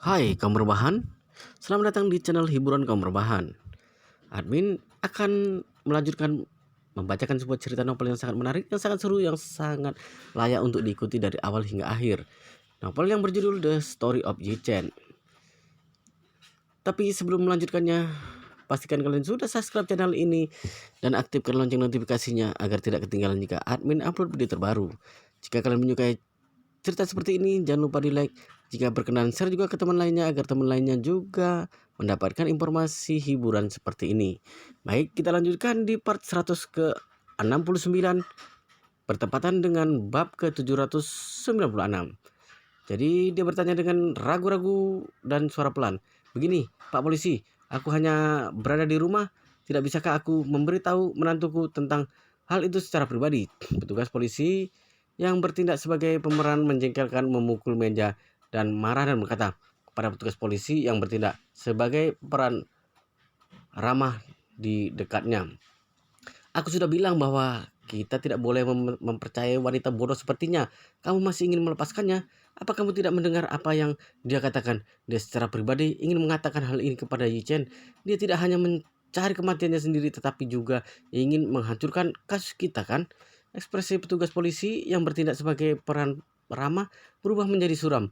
Hai kaum rebahan, selamat datang di channel hiburan kaum rebahan. Admin akan melanjutkan membacakan sebuah cerita novel yang sangat menarik, yang sangat seru, yang sangat layak untuk diikuti dari awal hingga akhir. Novel yang berjudul The Story of Yi Chen. Tapi sebelum melanjutkannya, pastikan kalian sudah subscribe channel ini dan aktifkan lonceng notifikasinya agar tidak ketinggalan jika admin upload video terbaru. Jika kalian menyukai cerita seperti ini, jangan lupa di like. Jika berkenan, share juga ke teman lainnya agar teman lainnya juga mendapatkan informasi hiburan seperti ini. Baik, kita lanjutkan di part 100 ke 69 bertepatan dengan bab ke 796. Jadi dia bertanya dengan ragu-ragu dan suara pelan. Begini, Pak Polisi, aku hanya berada di rumah. Tidak bisakah aku memberitahu menantuku tentang hal itu secara pribadi? Petugas polisi yang bertindak sebagai pemeran menjengkelkan memukul meja dan marah dan berkata kepada petugas polisi yang bertindak sebagai peran ramah di dekatnya. Aku sudah bilang bahwa kita tidak boleh mempercayai wanita bodoh sepertinya. Kamu masih ingin melepaskannya? Apa kamu tidak mendengar apa yang dia katakan? Dia secara pribadi ingin mengatakan hal ini kepada Yi Chen. Dia tidak hanya mencari kematiannya sendiri, tetapi juga ingin menghancurkan kasus kita, kan? Ekspresi petugas polisi yang bertindak sebagai peran ramah berubah menjadi suram,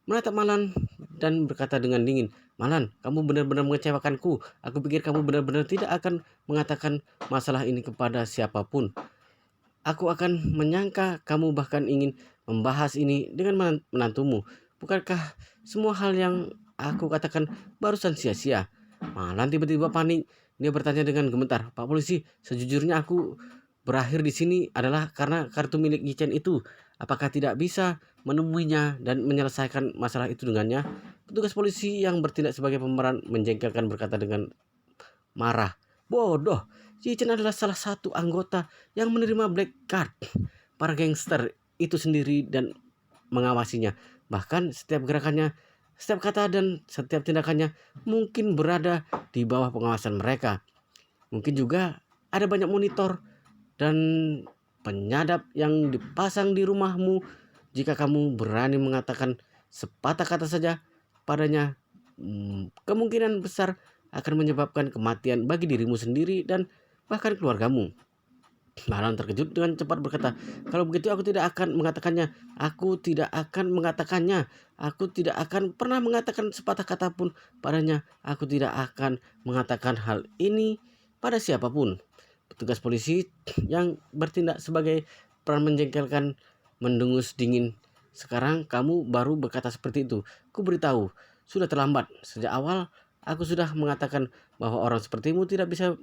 menatap Malan dan berkata dengan dingin, "Malan, kamu benar-benar mengecewakanku. Aku pikir kamu benar-benar tidak akan mengatakan masalah ini kepada siapapun. Aku akan menyangka kamu bahkan ingin membahas ini dengan menantumu. Bukankah semua hal yang aku katakan barusan sia-sia?" Malan tiba-tiba panik. Dia bertanya dengan gemetar, "Pak Polisi, sejujurnya aku berakhir di sini adalah karena kartu milik Yichen itu. Apakah tidak bisa menemuinya dan menyelesaikan masalah itu dengannya?" Petugas polisi yang bertindak sebagai pemeran menjengkelkan berkata dengan marah, "Bodoh, Yichen adalah salah satu anggota yang menerima black card para gangster itu sendiri dan mengawasinya. Bahkan setiap gerakannya, setiap kata dan setiap tindakannya mungkin berada di bawah pengawasan mereka. Mungkin juga ada banyak monitor dan penyadap yang dipasang di rumahmu. Jika kamu berani mengatakan sepatah kata saja padanya, kemungkinan besar akan menyebabkan kematian bagi dirimu sendiri dan bahkan keluargamu." Malan terkejut dengan cepat berkata, "Kalau begitu aku tidak akan mengatakannya. Aku tidak akan mengatakannya. Aku tidak akan pernah mengatakan sepatah kata pun padanya. Aku tidak akan mengatakan hal ini pada siapapun." Petugas polisi yang bertindak sebagai peran menjengkelkan mendengus dingin. "Sekarang kamu baru berkata seperti itu. Ku beritahu, sudah terlambat. Sejak awal aku sudah mengatakan bahwa orang sepertimu tidak bisa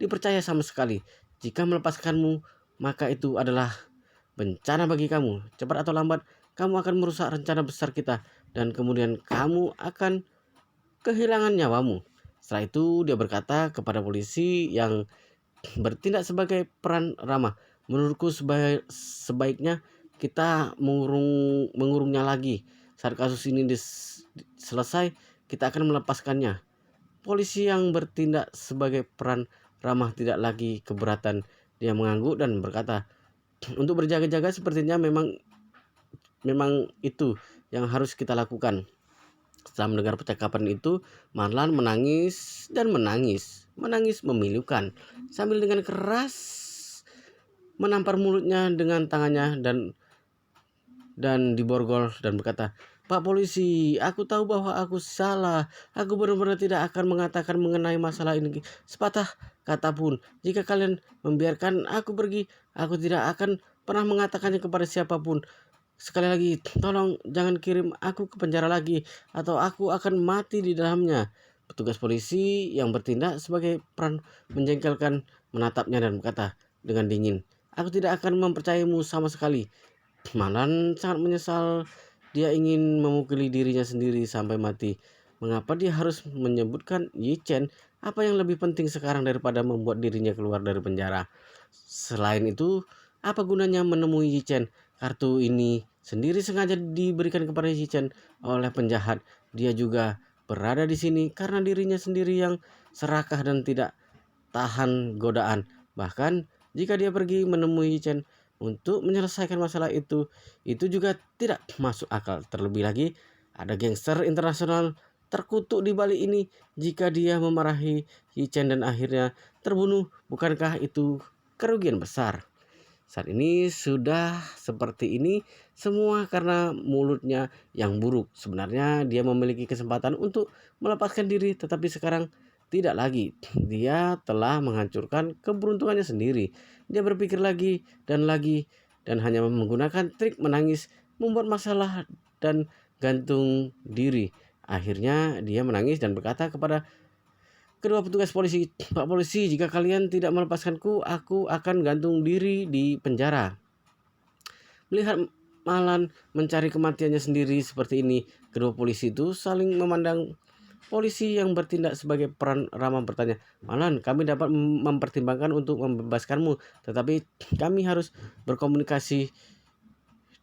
dipercaya sama sekali. Jika melepaskanmu, maka itu adalah bencana bagi kamu. Cepat atau lambat, kamu akan merusak rencana besar kita dan kemudian kamu akan kehilangan nyawamu." Setelah itu dia berkata kepada polisi yang bertindak sebagai peran ramah, "Menurutku sebaiknya kita mengurungnya lagi. Saat kasus ini selesai, kita akan melepaskannya." Polisi yang bertindak sebagai peran ramah tidak lagi keberatan. Dia mengangguk dan berkata, "Untuk berjaga-jaga sepertinya memang itu yang harus kita lakukan." Setelah mendengar percakapan itu, Marlan menangis dan menangis memilukan sambil dengan keras menampar mulutnya dengan tangannya dan diborgol dan berkata, "Pak Polisi, aku tahu bahwa aku salah. Aku benar-benar tidak akan mengatakan mengenai masalah ini sepatah kata pun. Jika kalian membiarkan aku pergi, aku tidak akan pernah mengatakannya kepada siapapun. Sekali lagi, tolong jangan kirim aku ke penjara lagi atau aku akan mati di dalamnya." Petugas polisi yang bertindak sebagai peran menjengkelkan menatapnya dan berkata dengan dingin, "Aku tidak akan mempercayaimu sama sekali." Malan sangat menyesal. Dia ingin memukuli dirinya sendiri sampai mati. Mengapa dia harus menyebutkan Yi Chen? Apa yang lebih penting sekarang daripada membuat dirinya keluar dari penjara? Selain itu, apa gunanya menemui Yi Chen? Kartu ini sendiri sengaja diberikan kepada Yi Chen oleh penjahat. Dia juga berada di sini karena dirinya sendiri yang serakah dan tidak tahan godaan. Bahkan jika dia pergi menemui Yi Chen untuk menyelesaikan masalah itu juga tidak masuk akal. Terlebih lagi, Ada gangster internasional terkutuk di balik ini. Jika dia memarahi Chen dan akhirnya terbunuh, bukankah itu kerugian besar? Saat ini sudah seperti ini semua karena mulutnya yang buruk. Sebenarnya dia memiliki kesempatan untuk melepaskan diri, tetapi sekarang tidak lagi. Dia telah menghancurkan keberuntungannya sendiri. Dia berpikir lagi dan hanya menggunakan trik menangis, membuat masalah dan gantung diri. Akhirnya dia menangis dan berkata kepada kedua petugas polisi, "Pak polisi, jika kalian tidak melepaskanku, aku akan gantung diri di penjara." Melihat Malan mencari kematiannya sendiri seperti ini, kedua polisi itu saling memandang. Polisi yang bertindak sebagai peran ramah bertanya, "Malan, kami dapat mempertimbangkan untuk membebaskanmu, tetapi kami harus berkomunikasi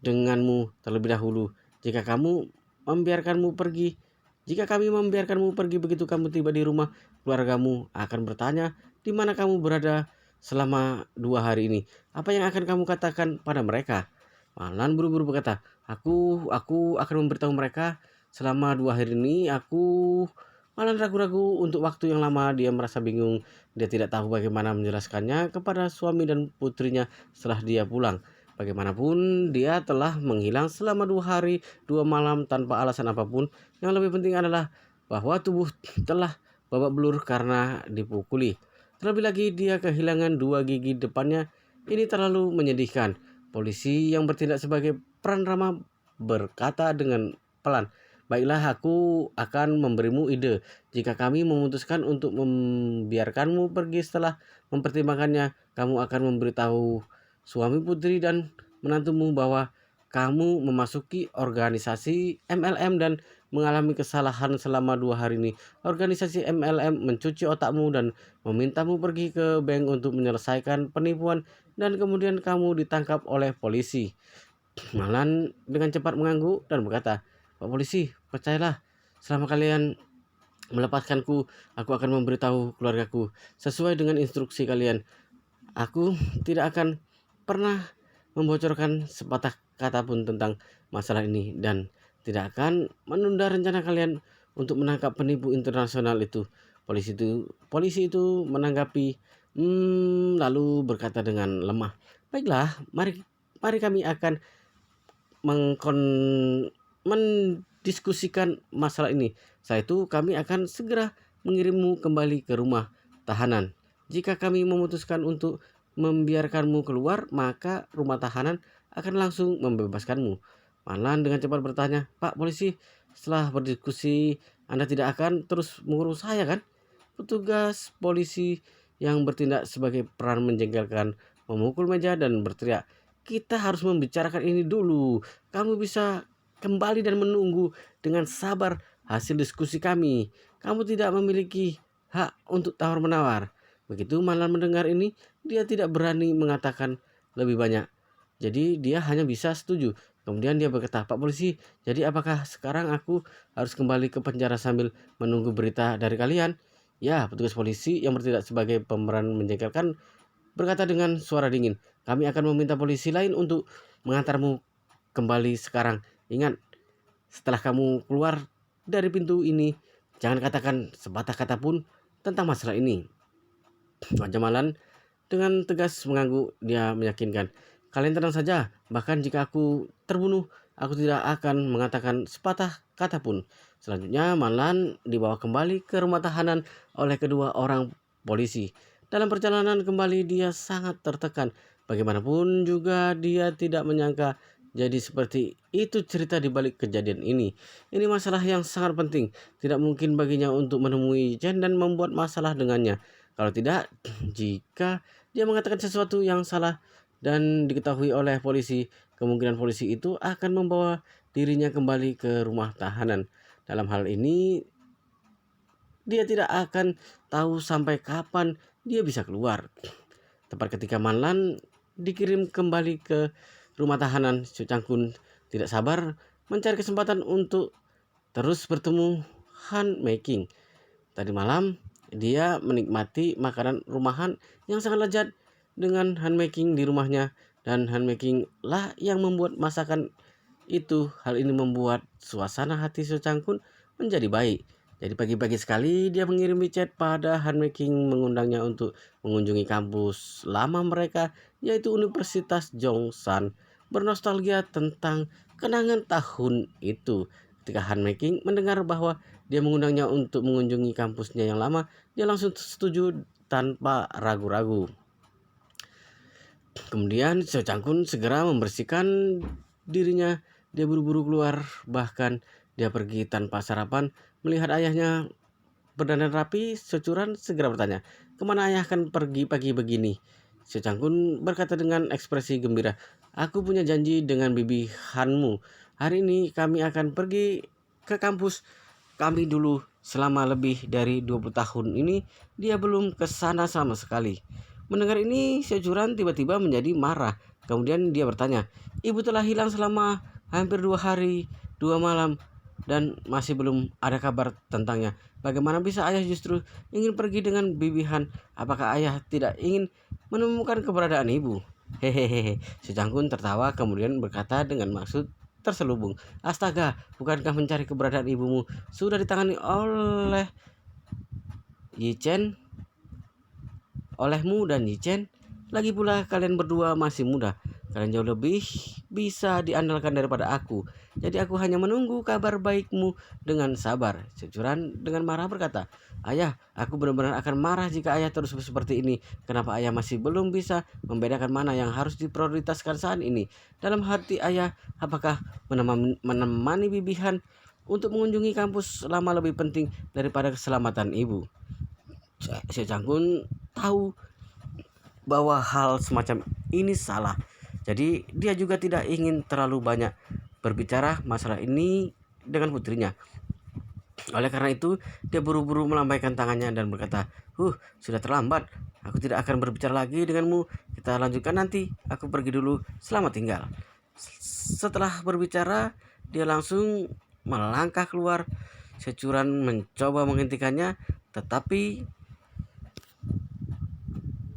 denganmu terlebih dahulu. Jika kamu membiarkanmu pergi, jika kami membiarkanmu pergi begitu kamu tiba di rumah, keluargamu akan bertanya di mana kamu berada selama 2 hari ini. Apa yang akan kamu katakan pada mereka?" Malan buru-buru berkata, Aku akan memberitahu mereka selama 2 hari ini. Malan ragu-ragu untuk waktu yang lama. Dia merasa bingung. Dia tidak tahu bagaimana menjelaskannya kepada suami dan putrinya setelah dia pulang. Bagaimanapun, dia telah menghilang selama 2 hari 2 malam tanpa alasan apapun. Yang lebih penting adalah bahwa tubuh telah babak belur karena dipukuli. Terlebih lagi, dia kehilangan 2 gigi depannya. Ini terlalu menyedihkan. Polisi yang bertindak sebagai peran ramah berkata dengan pelan, "Baiklah, aku akan memberimu ide. Jika kami memutuskan untuk membiarkanmu pergi setelah mempertimbangkannya, kamu akan memberitahu suami, putri, dan menantumu bahwa kamu memasuki organisasi MLM dan mengalami kesalahan selama 2 hari ini. Organisasi MLM mencuci otakmu dan memintamu pergi ke bank untuk menyelesaikan penipuan dan kemudian kamu ditangkap oleh polisi." Malan dengan cepat mengangguk dan berkata, "Pak polisi, percayalah, selama kalian melepaskanku, aku akan memberitahu keluargaku sesuai dengan instruksi kalian. Aku tidak akan pernah membocorkan sepatah kata pun tentang masalah ini dan tidak akan menunda rencana kalian untuk menangkap penipu internasional itu." Polisi itu menanggapi, lalu berkata dengan lemah, "Baiklah, mari kami akan mendiskusikan masalah ini. Setelah itu kami akan segera mengirimmu kembali ke rumah tahanan. Jika kami memutuskan untuk membiarkanmu keluar, maka rumah tahanan akan langsung membebaskanmu." Malan dengan cepat bertanya, "Pak polisi, setelah berdiskusi Anda tidak akan terus mengurus saya kan?" Petugas polisi yang bertindak sebagai peran menjengkelkan memukul meja dan berteriak, "Kita harus membicarakan ini dulu. Kamu bisa kembali dan menunggu dengan sabar hasil diskusi kami. Kamu tidak memiliki hak untuk tawar-menawar." Begitu Malan mendengar ini, dia tidak berani mengatakan lebih banyak. Jadi dia hanya bisa setuju. Kemudian dia berkata, "Pak polisi, jadi apakah sekarang aku harus kembali ke penjara sambil menunggu berita dari kalian?" "Ya," petugas polisi yang bertindak sebagai pemeran menjengkelkan berkata dengan suara dingin, "Kami akan meminta polisi lain untuk mengantarmu kembali sekarang. Ingat, setelah kamu keluar dari pintu ini, jangan katakan sepatah kata pun tentang masalah ini." Wajah Malan dengan tegas mengangguk. Dia meyakinkan, "Kalian tenang saja, bahkan jika aku terbunuh, aku tidak akan mengatakan sepatah kata pun." Selanjutnya Malan dibawa kembali ke rumah tahanan oleh kedua orang polisi. Dalam perjalanan kembali dia sangat tertekan. Bagaimanapun juga dia tidak menyangka jadi seperti itu cerita di balik kejadian ini. Ini masalah yang sangat penting. Tidak mungkin baginya untuk menemui Chen dan membuat masalah dengannya. Kalau tidak, jika dia mengatakan sesuatu yang salah dan diketahui oleh polisi, kemungkinan polisi itu akan membawa dirinya kembali ke rumah tahanan. Dalam hal ini, dia tidak akan tahu sampai kapan dia bisa keluar. Tepat ketika Manlan dikirim kembali ke rumah tahanan, Su Changkun tidak sabar mencari kesempatan untuk terus bertemu Han Making. Tadi malam dia menikmati makanan rumahan yang sangat lezat dengan Han Making di rumahnya, dan Han Making lah yang membuat masakan hal ini membuat suasana hati Seo Chang-kun menjadi baik. Jadi pagi-pagi sekali dia mengirim chat pada Han Making mengundangnya untuk mengunjungi kampus lama mereka, yaitu Universitas Jongsan, bernostalgia tentang kenangan tahun itu. Ketika Han Making mendengar bahwa dia mengundangnya untuk mengunjungi kampusnya yang lama, dia langsung setuju tanpa ragu-ragu. Kemudian Seo Chang-kun segera membersihkan dirinya. Dia buru-buru keluar, bahkan dia pergi tanpa sarapan. Melihat ayahnya berdandan rapi, Securan segera bertanya, "Kemana ayah akan pergi pagi begini?" Seo Chang-kun berkata dengan ekspresi gembira, "Aku punya janji dengan bibi Hanmu. Hari ini kami akan pergi ke kampus kami dulu. Selama lebih dari 20 tahun ini dia belum ke sana sama sekali." Mendengar ini, Securan tiba-tiba menjadi marah. Kemudian dia bertanya, "Ibu telah hilang selama hampir 2 hari, 2 malam, dan masih belum ada kabar tentangnya. Bagaimana bisa ayah justru ingin pergi dengan bibi Han? Apakah ayah tidak ingin menemukan keberadaan ibu?" Hehehe. Si Cangkun tertawa kemudian berkata dengan maksud terselubung, "Astaga, bukankah mencari keberadaan ibumu sudah ditangani oleh Yi Chen, olehmu dan Yi Chen? Lagi pula kalian berdua masih muda. Kalian jauh lebih bisa diandalkan daripada aku. Jadi aku hanya menunggu kabar baikmu dengan sabar." Securan dengan marah berkata, "Ayah, aku benar-benar akan marah jika ayah terus seperti ini. Kenapa ayah masih belum bisa membedakan mana yang harus diprioritaskan saat ini? Dalam hati ayah, apakah menemani bibihan untuk mengunjungi kampus lama lebih penting daripada keselamatan ibu?" Si Cangkun tahu bahwa hal semacam ini salah. Jadi dia juga tidak ingin terlalu banyak berbicara masalah ini dengan putrinya. Oleh karena itu, dia buru-buru melambaikan tangannya dan berkata, sudah terlambat. Aku tidak akan berbicara lagi denganmu. Kita lanjutkan nanti. Aku pergi dulu. Selamat tinggal." Setelah berbicara, dia langsung melangkah keluar. Securan mencoba menghentikannya, tetapi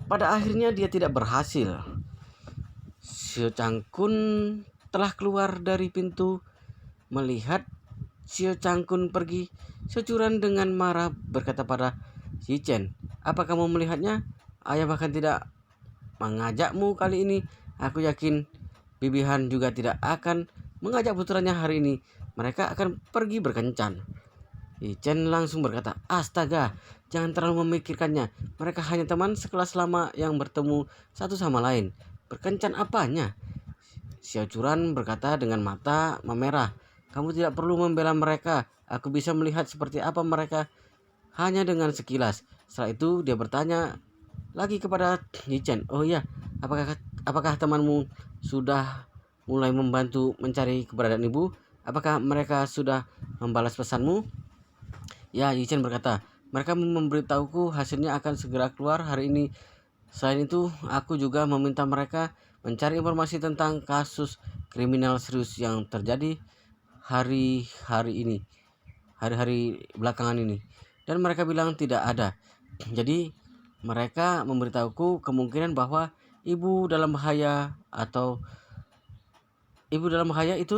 pada akhirnya dia tidak berhasil. Seo Chang-kun telah keluar dari pintu. Melihat Seo Chang-kun pergi, Securan dengan marah berkata pada Yi Chen, "Apa kamu melihatnya? Ayah bahkan tidak mengajakmu kali ini. Aku yakin bibi Han juga tidak akan mengajak putranya hari ini. Mereka akan pergi berkencan." Yi Chen langsung berkata, "Astaga, jangan terlalu memikirkannya. Mereka hanya teman sekelas lama yang bertemu satu sama lain. Berkencan apanya?" Xiao Churan berkata dengan mata memerah, "Kamu tidak perlu membela mereka. Aku bisa melihat seperti apa mereka hanya dengan sekilas." Setelah itu dia bertanya lagi kepada Yi Chen, "Oh iya, apakah temanmu sudah mulai membantu mencari keberadaan ibu? Apakah mereka sudah membalas pesanmu?" Ya, Yi Chen berkata, "Mereka memberitahuku hasilnya akan segera keluar hari ini. Selain itu, aku juga meminta mereka mencari informasi tentang kasus kriminal serius yang terjadi hari-hari ini, hari-hari belakangan ini. Dan mereka bilang tidak ada. Jadi, mereka memberitahuku kemungkinan bahwa ibu dalam bahaya itu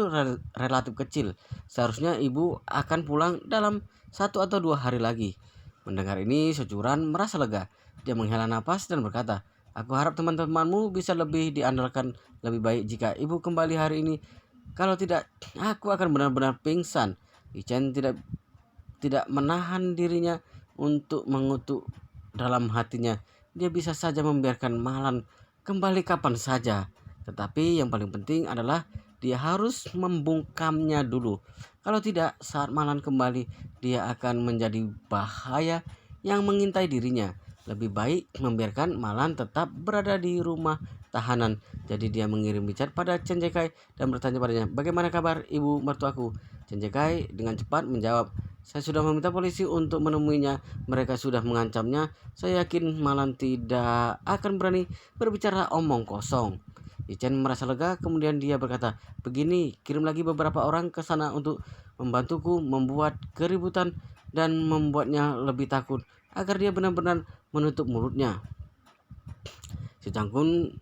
relatif kecil. Seharusnya ibu akan pulang dalam 1 atau 2 hari lagi." Mendengar ini, Securan merasa lega. Dia menghela napas dan berkata, "Aku harap teman-temanmu bisa lebih diandalkan lebih baik jika ibu kembali hari ini. Kalau tidak, aku akan benar-benar pingsan." Ichen tidak menahan dirinya untuk mengutuk dalam hatinya. Dia bisa saja membiarkan Malan kembali kapan saja. Tetapi yang paling penting adalah dia harus membungkamnya dulu. Kalau tidak, saat Malan kembali, dia akan menjadi bahaya yang mengintai dirinya. Lebih baik membiarkan Malan tetap berada di rumah tahanan. Jadi dia mengirim chat pada Chen Jekai dan bertanya padanya, "Bagaimana kabar ibu mertuaku?" Chen Jekai dengan cepat menjawab, "Saya sudah meminta polisi untuk menemuinya. Mereka sudah mengancamnya. Saya yakin Malan tidak akan berani berbicara omong kosong." Ichen merasa lega, kemudian dia berkata, "Begini, kirim lagi beberapa orang ke sana untuk membantuku membuat keributan dan membuatnya lebih takut agar dia benar-benar menutup mulutnya." Si Cangkun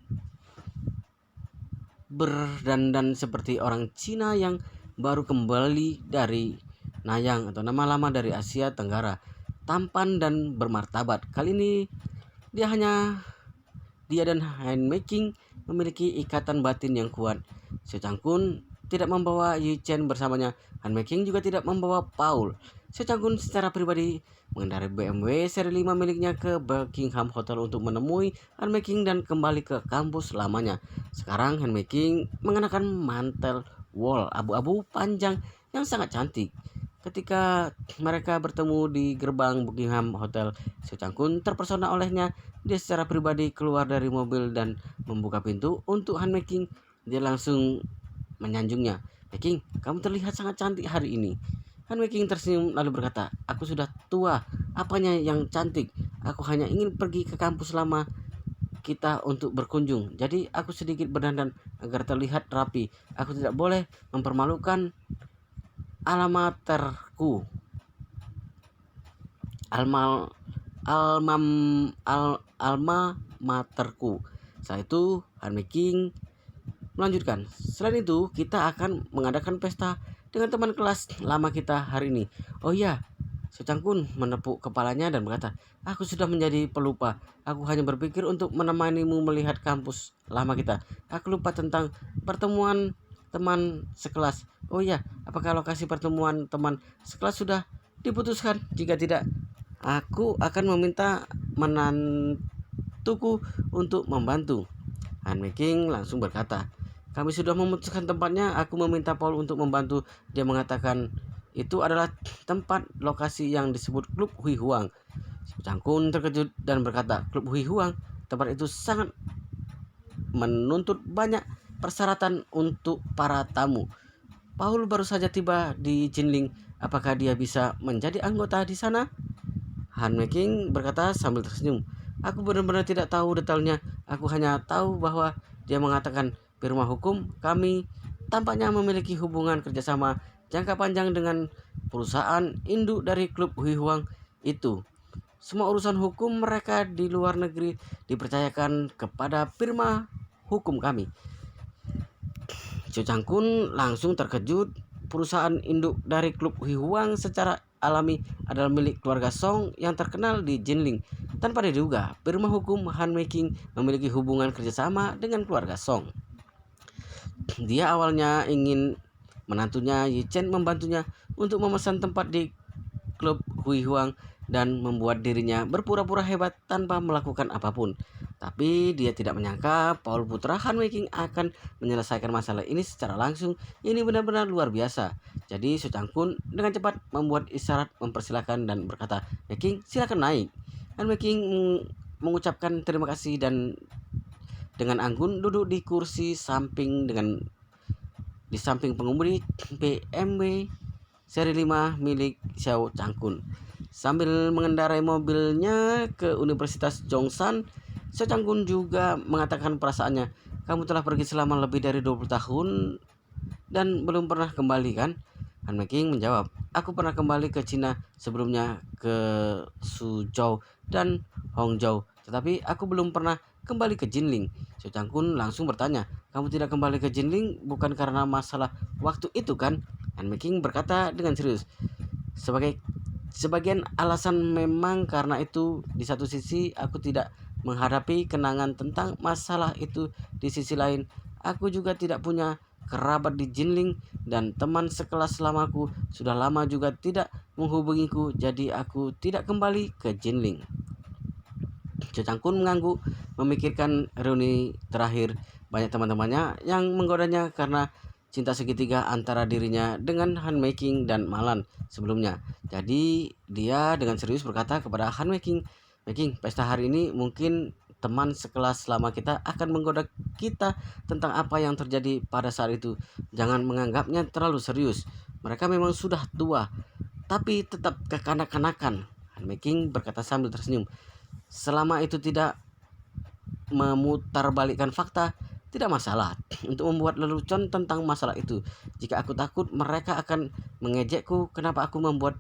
berdandan seperti orang Cina yang baru kembali dari Nayang atau nama lama dari Asia Tenggara. Tampan dan bermartabat. Kali ini dia dan Han Meking memiliki ikatan batin yang kuat. Xiao Changkun tidak membawa Yu Chen bersamanya. Han Meking juga tidak membawa Paul. Xiao Changkun secara pribadi mengendarai BMW seri 5 miliknya ke Buckingham Hotel untuk menemui Han Meking dan kembali ke kampus lamanya. Sekarang Han Meking mengenakan mantel wol abu-abu panjang yang sangat cantik. Ketika mereka bertemu di gerbang Buckingham Hotel, Xiao Changkun terpesona olehnya. Dia secara pribadi keluar dari mobil dan membuka pintu untuk Han Meking. Dia langsung menyanjungnya. Meking, kamu terlihat sangat cantik hari ini. Han Meking tersenyum lalu berkata, aku sudah tua, apanya yang cantik? Aku hanya ingin pergi ke kampus lama kita untuk berkunjung. Jadi aku sedikit berdandan agar terlihat rapi. Aku tidak boleh mempermalukan alma materku. Setelah itu Han Meking melanjutkan, selain itu kita akan mengadakan pesta dengan teman kelas lama kita hari ini. Oh iya, Xiao Changkun menepuk kepalanya dan berkata, aku sudah menjadi pelupa. Aku hanya berpikir untuk menemanimu melihat kampus lama kita. Aku lupa tentang pertemuan teman sekelas. Oh iya, apakah lokasi pertemuan teman sekelas sudah diputuskan? Jika tidak, aku akan meminta menantuku untuk membantu. Han Meking langsung berkata, kami sudah memutuskan tempatnya. Aku meminta Paul untuk membantu. Dia mengatakan itu adalah tempat lokasi yang disebut Klub Hui Huang. Changkun terkejut dan berkata, Klub Hui Huang, tempat itu sangat menuntut banyak persyaratan untuk para tamu. Paul baru saja tiba di Jinling. Apakah dia bisa menjadi anggota di sana? Han Meking berkata sambil tersenyum. Aku benar-benar tidak tahu detailnya. Aku hanya tahu bahwa dia mengatakan firma hukum kami tampaknya memiliki hubungan kerjasama jangka panjang dengan perusahaan induk dari Klub Hui Huang itu. Semua urusan hukum mereka di luar negeri dipercayakan kepada firma hukum kami. Xiao Changkun langsung terkejut. Perusahaan induk dari Klub Hui Huang secara alami adalah milik keluarga Song yang terkenal di Jinling. Tanpa diduga, firma hukum Han Meking memiliki hubungan kerjasama dengan keluarga Song. Dia awalnya ingin menantunya Yi Chen membantunya untuk memesan tempat di Klub Hui Huang dan membuat dirinya berpura-pura hebat tanpa melakukan apapun. Tapi dia tidak menyangka Paul putra Han Meking akan menyelesaikan masalah ini secara langsung. Ini benar-benar luar biasa. Jadi Xiao Changkun dengan cepat membuat isyarat mempersilahkan dan berkata, Meking silakan naik. Han Meking mengucapkan terima kasih dan dengan anggun duduk di kursi di samping pengemudi BMW seri 5 milik Xiao Changkun. Sambil mengendarai mobilnya ke Universitas Zhongshan, Xiao Changkun juga mengatakan perasaannya. Kamu telah pergi selama lebih dari 20 tahun dan belum pernah kembali kan? Han Meking menjawab, aku pernah kembali ke Cina sebelumnya, ke Suzhou dan Hongzhou, tetapi aku belum pernah kembali ke Jinling. Xiao Changkun langsung bertanya, kamu tidak kembali ke Jinling bukan karena masalah waktu itu kan? Han Meking berkata dengan serius, sebagian alasan memang karena itu. Di satu sisi aku tidak menghadapi kenangan tentang masalah itu. Di sisi lain, aku juga tidak punya kerabat di Jinling dan teman sekelas selamaku sudah lama juga tidak menghubungiku, jadi aku tidak kembali ke Jinling. Xiao Changkun mengangguk memikirkan reuni terakhir. Banyak teman-temannya yang menggodanya karena cinta segitiga antara dirinya dengan Han Meking dan Malan sebelumnya. Jadi dia dengan serius berkata kepada Han Meking, Meking, pesta hari ini mungkin teman sekelas lama kita akan menggoda kita tentang apa yang terjadi pada saat itu. Jangan menganggapnya terlalu serius. Mereka memang sudah tua, tapi tetap kekanak-kanakan. Han Meking berkata sambil tersenyum. Selama itu tidak memutarbalikkan fakta, tidak masalah untuk membuat lelucon tentang masalah itu. Jika aku takut mereka akan mengejekku, kenapa aku membuat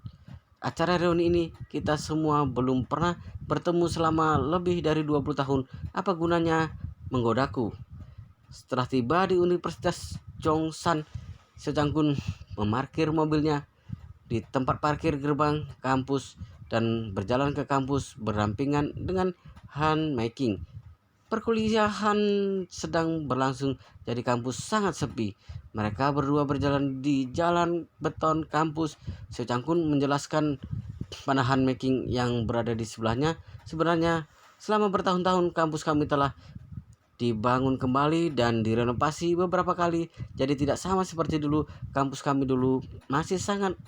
acara reuni ini? Kita semua belum pernah bertemu selama lebih dari 20 tahun. Apa gunanya menggodaku? Setelah tiba di Universitas Chongshan, Seo Chang-kun memarkir mobilnya di tempat parkir gerbang kampus dan berjalan ke kampus berdampingan dengan Han Making. Perkuliahan sedang berlangsung, jadi kampus sangat sepi. Mereka berdua berjalan di jalan beton kampus. Seo Chang-kun menjelaskan pada Han Making yang berada di sebelahnya, sebenarnya selama bertahun-tahun kampus kami telah dibangun kembali dan direnovasi beberapa kali, jadi tidak sama seperti dulu. Kampus kami dulu masih sangat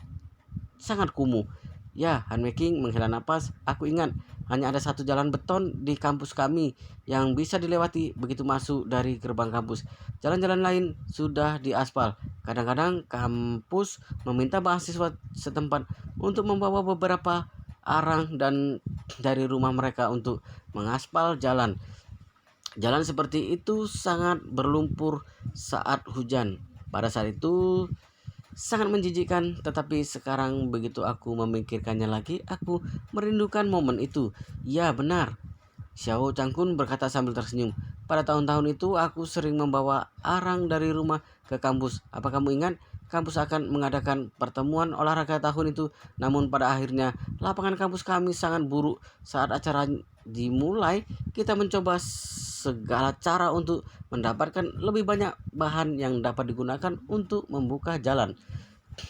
kumuh. Ya, Han Making menghela napas. Aku ingat hanya ada satu jalan beton di kampus kami yang bisa dilewati begitu masuk dari gerbang kampus. Jalan-jalan lain sudah diaspal. Kadang-kadang kampus meminta mahasiswa setempat untuk membawa beberapa arang dan dari rumah mereka untuk mengaspal jalan. Jalan seperti itu sangat berlumpur saat hujan. Pada saat itu sangat menjijikkan, tetapi sekarang begitu aku memikirkannya lagi, aku merindukan momen itu. Ya benar, Xiao Changkun berkata sambil tersenyum. Pada tahun-tahun itu aku sering membawa arang dari rumah ke kampus. Apa kamu ingat? Kampus akan mengadakan pertemuan olahraga tahun itu. Namun pada akhirnya lapangan kampus kami sangat buruk. Saat acara dimulai, kita mencoba segala cara untuk mendapatkan lebih banyak bahan yang dapat digunakan untuk membuka jalan.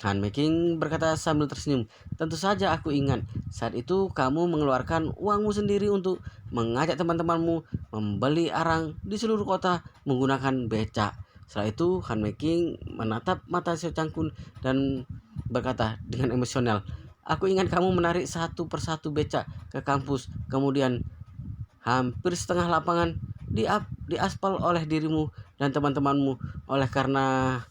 Han Making berkata sambil tersenyum. Tentu saja aku ingat. Saat itu kamu mengeluarkan uangmu sendiri untuk mengajak teman-temanmu membeli arang di seluruh kota menggunakan becak. Setelah itu Han Making menatap mata Seo Chang-kun dan berkata dengan emosional, aku ingat kamu menarik satu persatu becak ke kampus. Kemudian hampir setengah lapangan diaspal oleh dirimu dan teman-temanmu. Oleh karena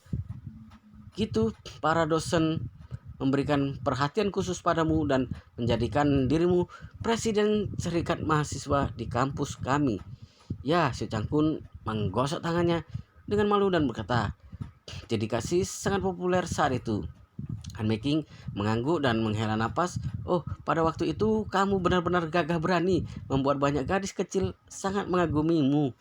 gitu, para dosen memberikan perhatian khusus padamu dan menjadikan dirimu presiden serikat mahasiswa di kampus kami. Ya, Seo Chang-kun menggosok tangannya dengan malu dan berkata, dedikasi sangat populer saat itu. Han Making mengangguk dan menghela napas. Oh, pada waktu itu kamu benar-benar gagah berani membuat banyak gadis kecil sangat mengagumimu.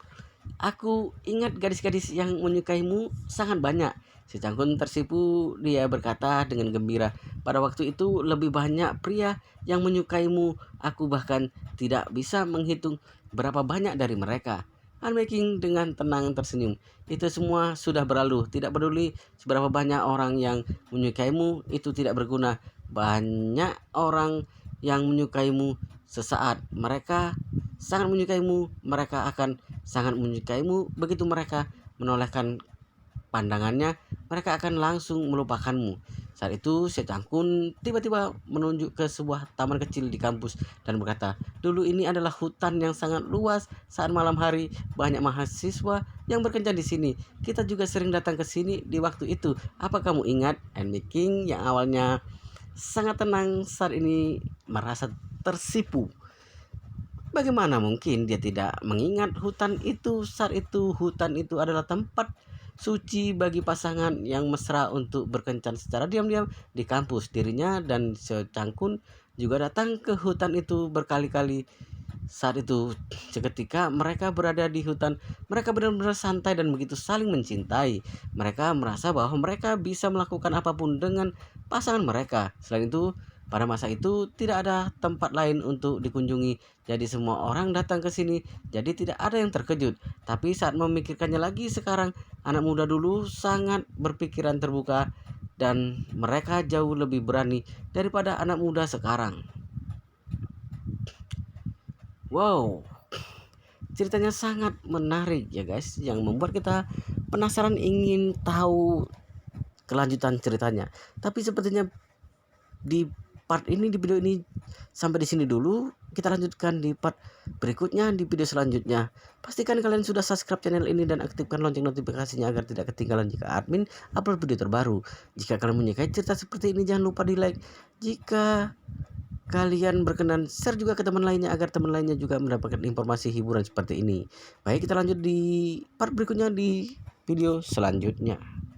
Aku ingat gadis-gadis yang menyukaimu sangat banyak. Si Cangkun tersipu, dia berkata dengan gembira. Pada waktu itu lebih banyak pria yang menyukaimu. Aku bahkan tidak bisa menghitung berapa banyak dari mereka. Han Making dengan tenang tersenyum. Itu semua sudah berlalu. Tidak peduli seberapa banyak orang yang menyukaimu, itu tidak berguna. Banyak orang yang menyukaimu sesaat mereka sangat menyukaimu, mereka akan sangat menyukaimu. Begitu mereka menolehkan pandangannya, mereka akan langsung melupakanmu. Saat itu Seo Chang-kun tiba-tiba menunjuk ke sebuah taman kecil di kampus dan berkata, dulu ini adalah hutan yang sangat luas. Saat malam hari banyak mahasiswa yang berkencan di sini. Kita juga sering datang ke sini di waktu itu. Apa kamu ingat? Han Making yang awalnya sangat tenang saat ini merasa tersipu. Bagaimana mungkin dia tidak mengingat hutan itu? Saat itu hutan itu adalah tempat suci bagi pasangan yang mesra untuk berkencan secara diam-diam di kampus. Dirinya dan Seo Chang-kun juga datang ke hutan itu berkali-kali. Saat itu seketika mereka berada di hutan, mereka benar-benar santai dan begitu saling mencintai. Mereka merasa bahwa mereka bisa melakukan apapun dengan pasangan mereka. Selain itu, pada masa itu tidak ada tempat lain untuk dikunjungi, jadi semua orang datang ke sini. Jadi tidak ada yang terkejut. Tapi saat memikirkannya lagi sekarang, anak muda dulu sangat berpikiran terbuka dan mereka jauh lebih berani daripada anak muda sekarang. Wow, ceritanya sangat menarik ya guys, yang membuat kita penasaran ingin tahu kelanjutan ceritanya. Tapi sepertinya di part ini, di video ini sampai di sini dulu. Kita lanjutkan di part berikutnya di video selanjutnya. Pastikan kalian sudah subscribe channel ini dan aktifkan lonceng notifikasinya agar tidak ketinggalan jika admin upload video terbaru. Jika kalian menyukai cerita seperti ini, jangan lupa di like. Jika kalian berkenan, share juga ke teman lainnya agar teman lainnya juga mendapatkan informasi hiburan seperti ini. Baik, kita lanjut di part berikutnya di video selanjutnya.